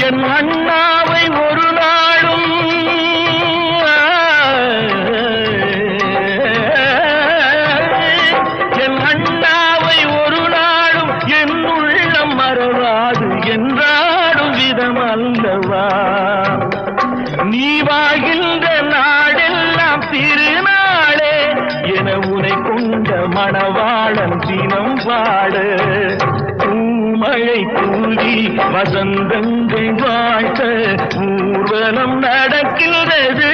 என் அண்ணாவை ஒரு நாளும் என் அண்ணாவை ஒரு நாளும் என் உள்ளம் மறவாது என்றாடும் விதம் அல்லவா நீ வாழ்கின்ற நாடெல்லாம் திருநாளே என உனை கொண்ட மணவாளன் தினம் பாடு மழை தூவி வசந்தங்கள் வாழ்த்த ஊர்வலம் நடக்கின்றது